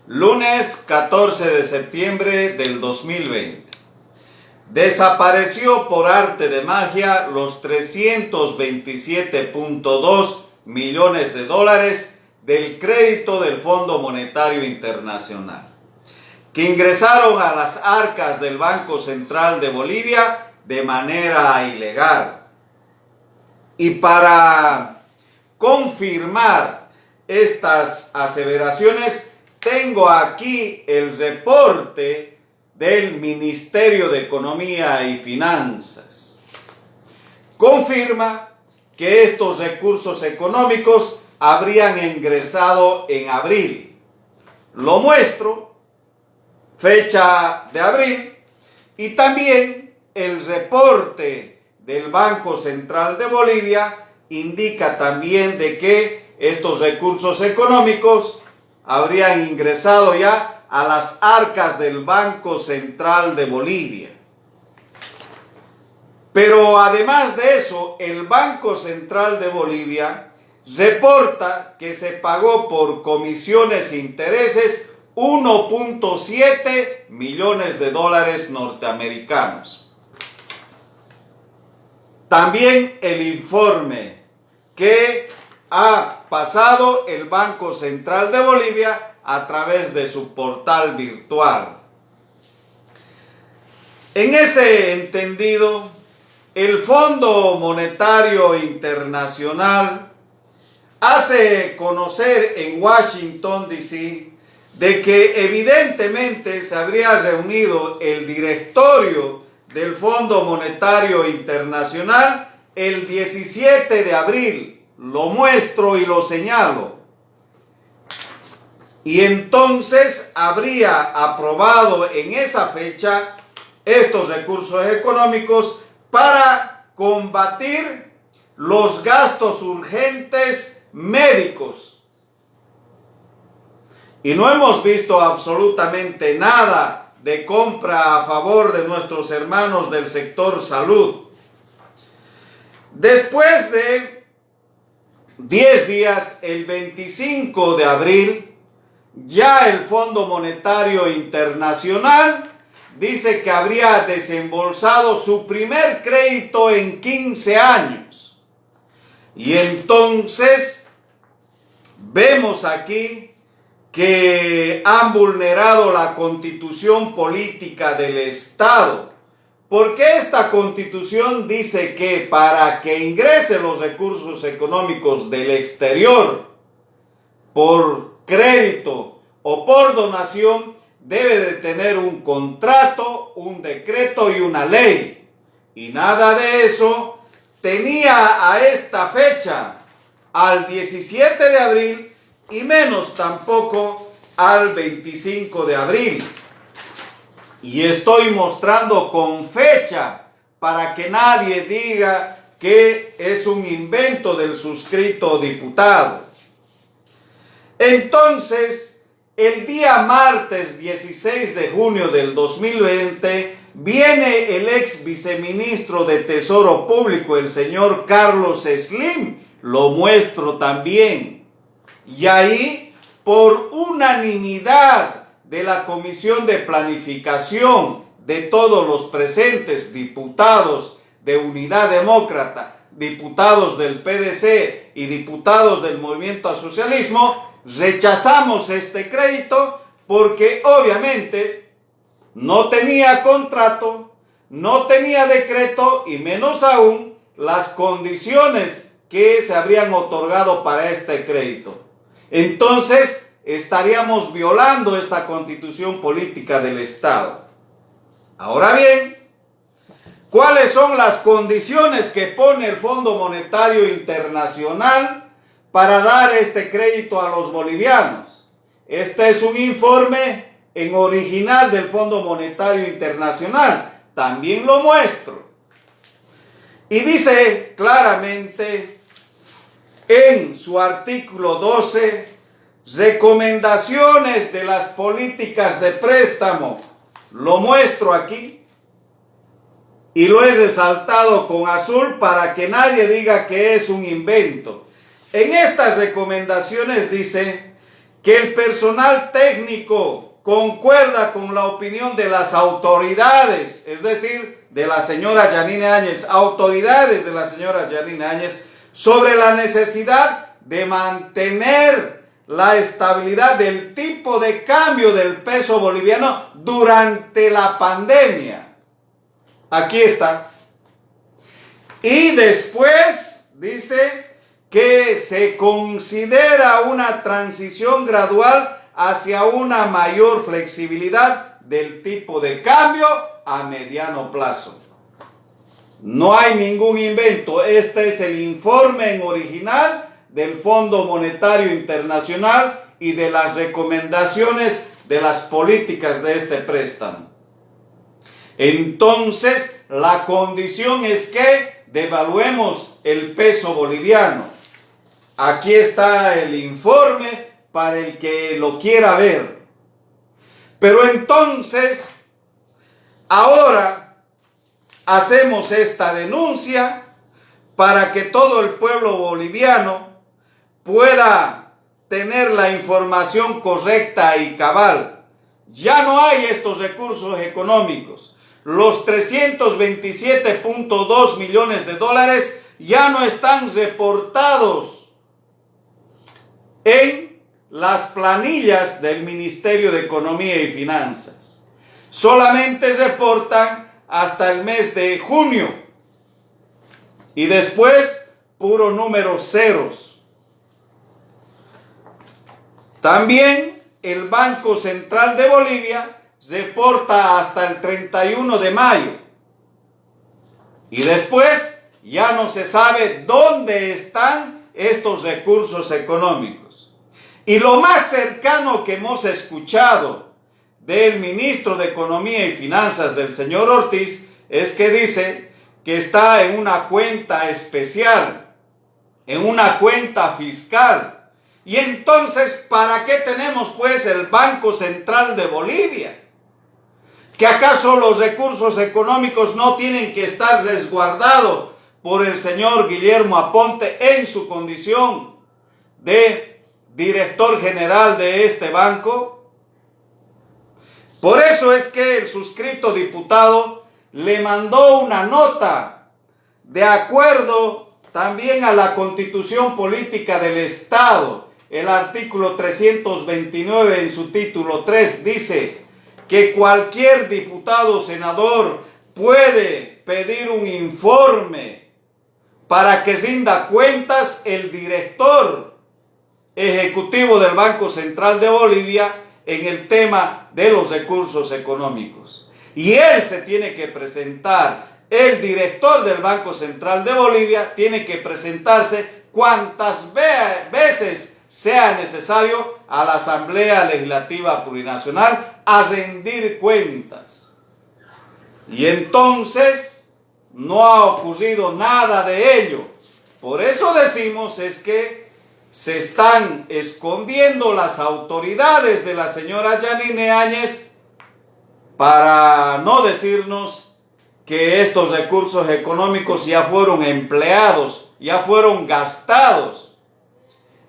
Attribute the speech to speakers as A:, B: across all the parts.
A: Lunes 14 de septiembre del 2020. Desapareció por arte de magia los 327.2 millones de dólares del crédito del Fondo Monetario Internacional, que ingresaron a las arcas del Banco Central de Bolivia de manera ilegal. Y para confirmar estas aseveraciones, tengo aquí el reporte del Ministerio de Economía y Finanzas. Confirma que estos recursos económicos habrían ingresado en abril. Lo muestro, fecha de abril, y también el reporte del Banco Central de Bolivia indica también de que estos recursos económicos habrían ingresado ya a las arcas del Banco Central de Bolivia. Pero además de eso, el Banco Central de Bolivia reporta que se pagó por comisiones e intereses 1.7 millones de dólares norteamericanos. También el informe que ha pasado el Banco Central de Bolivia a través de su portal virtual. En ese entendido, el Fondo Monetario Internacional hace conocer en Washington, D.C., de que evidentemente se habría reunido el directorio del Fondo Monetario Internacional el 17 de abril. Lo muestro y lo señalo. Y entonces habría aprobado en esa fecha estos recursos económicos para combatir los gastos urgentes médicos. Y no hemos visto absolutamente nada de compra a favor de nuestros hermanos del sector salud. Después de 10 días, el 25 de abril, ya el Fondo Monetario Internacional dice que habría desembolsado su primer crédito en 15 años. Y entonces vemos aquí que han vulnerado la Constitución política del Estado. Porque esta Constitución dice que para que ingresen los recursos económicos del exterior por crédito o por donación, debe de tener un contrato, un decreto y una ley. Y nada de eso tenía a esta fecha, al 17 de abril, y menos tampoco al 25 de abril. Y estoy mostrando con fecha para que nadie diga que es un invento del suscrito diputado. Entonces, el día martes 16 de junio del 2020, viene el ex viceministro de Tesoro Público, el señor Carlos Slim, lo muestro también. Y ahí, por unanimidad de la Comisión de Planificación, de todos los presentes, diputados de Unidad Demócrata, diputados del PDC y diputados del Movimiento al Socialismo, rechazamos este crédito porque obviamente no tenía contrato, no tenía decreto y menos aún las condiciones que se habrían otorgado para este crédito. Entonces, estaríamos violando esta Constitución política del Estado. Ahora bien, ¿cuáles son las condiciones que pone el Fondo Monetario Internacional para dar este crédito a los bolivianos? Este es un informe en original del Fondo Monetario Internacional. También lo muestro. Y dice claramente en su artículo 12, recomendaciones de las políticas de préstamo, lo muestro aquí y lo he resaltado con azul para que nadie diga que es un invento. En estas recomendaciones dice que el personal técnico concuerda con la opinión de las autoridades, es decir, de la señora Yanine Áñez, autoridades de la señora Yanine Áñez, sobre la necesidad de mantener la estabilidad del tipo de cambio del peso boliviano durante la pandemia. Aquí está. Y después dice que se considera una transición gradual hacia una mayor flexibilidad del tipo de cambio a mediano plazo. No hay ningún invento. Este es el informe en original del Fondo Monetario Internacional y de las recomendaciones de las políticas de este préstamo. Entonces, la condición es que devaluemos el peso boliviano. Aquí está el informe para el que lo quiera ver. Pero entonces, ahora hacemos esta denuncia para que todo el pueblo boliviano pueda tener la información correcta y cabal. Ya no hay estos recursos económicos. Los 327.2 millones de dólares ya no están reportados en las planillas del Ministerio de Economía y Finanzas. Solamente reportan hasta el mes de junio y después puro número ceros. También el Banco Central de Bolivia reporta hasta el 31 de mayo y después ya no se sabe dónde están estos recursos económicos. Y lo más cercano que hemos escuchado del ministro de Economía y Finanzas, del señor Ortiz, es que dice que está en una cuenta especial, en una cuenta fiscal. Y entonces, ¿para qué tenemos pues el Banco Central de Bolivia? ¿Que acaso los recursos económicos no tienen que estar resguardados por el señor Guillermo Aponte en su condición de director general de este banco? Por eso es que el suscrito diputado le mandó una nota de acuerdo también a la Constitución Política del Estado. El artículo 329 en su título 3 dice que cualquier diputado o senador puede pedir un informe para que rinda cuentas el director ejecutivo del Banco Central de Bolivia en el tema de los recursos económicos. Y él se tiene que presentar, el director del Banco Central de Bolivia tiene que presentarse cuantas veces sea necesario a la Asamblea Legislativa Plurinacional a rendir cuentas. Y entonces no ha ocurrido nada de ello. Por eso decimos es que se están escondiendo las autoridades de la señora Yanine Áñez para no decirnos que estos recursos económicos ya fueron empleados, ya fueron gastados.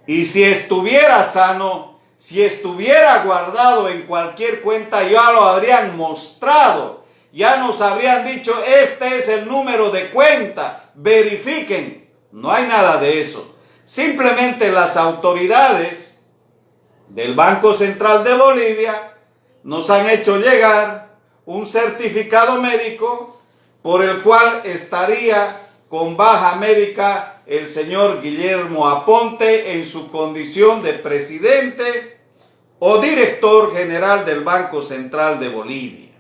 A: Y si estuviera sano, si estuviera guardado en cualquier cuenta, ya lo habrían mostrado. Ya nos habrían dicho, este es el número de cuenta, verifiquen. No hay nada de eso. Simplemente las autoridades del Banco Central de Bolivia nos han hecho llegar un certificado médico por el cual estaría con baja médica el señor Guillermo Aponte en su condición de presidente o director general del Banco Central de Bolivia.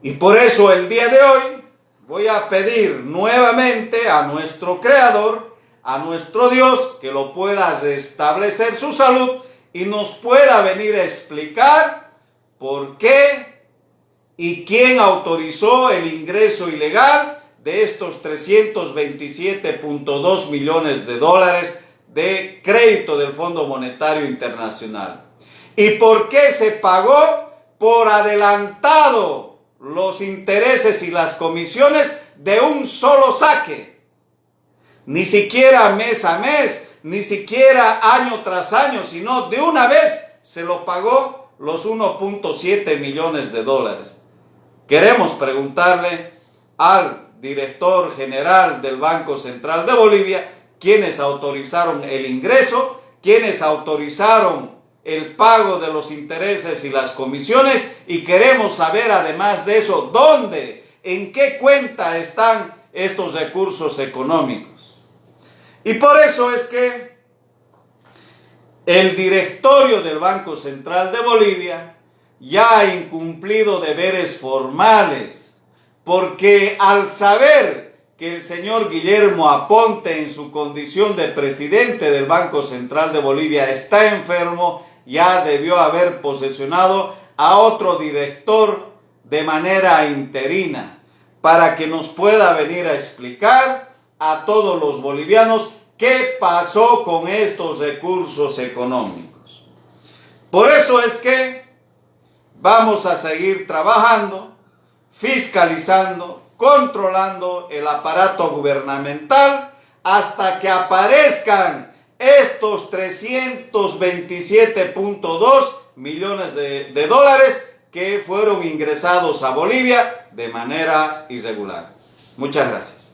A: Y por eso el día de hoy voy a pedir nuevamente a nuestro Creador, a nuestro Dios, que lo pueda restablecer su salud y nos pueda venir a explicar por qué y quién autorizó el ingreso ilegal de estos 327.2 millones de dólares de crédito del Fondo Monetario Internacional. ¿Y por qué se pagó por adelantado los intereses y las comisiones de un solo saque? Ni siquiera mes a mes, ni siquiera año tras año, sino de una vez se lo pagó los 1.7 millones de dólares. Queremos preguntarle al director general del Banco Central de Bolivia, quienes autorizaron el ingreso, quienes autorizaron el pago de los intereses y las comisiones, y queremos saber además de eso, ¿dónde, en qué cuenta están estos recursos económicos? Y por eso es que el directorio del Banco Central de Bolivia ya ha incumplido deberes formales, porque al saber que el señor Guillermo Aponte, en su condición de presidente del Banco Central de Bolivia, está enfermo, ya debió haber posesionado a otro director de manera interina para que nos pueda venir a explicar a todos los bolivianos qué pasó con estos recursos económicos. Por eso es que vamos a seguir trabajando, fiscalizando, controlando el aparato gubernamental hasta que aparezcan estos 327.2 millones de dólares que fueron ingresados a Bolivia de manera irregular. Muchas gracias.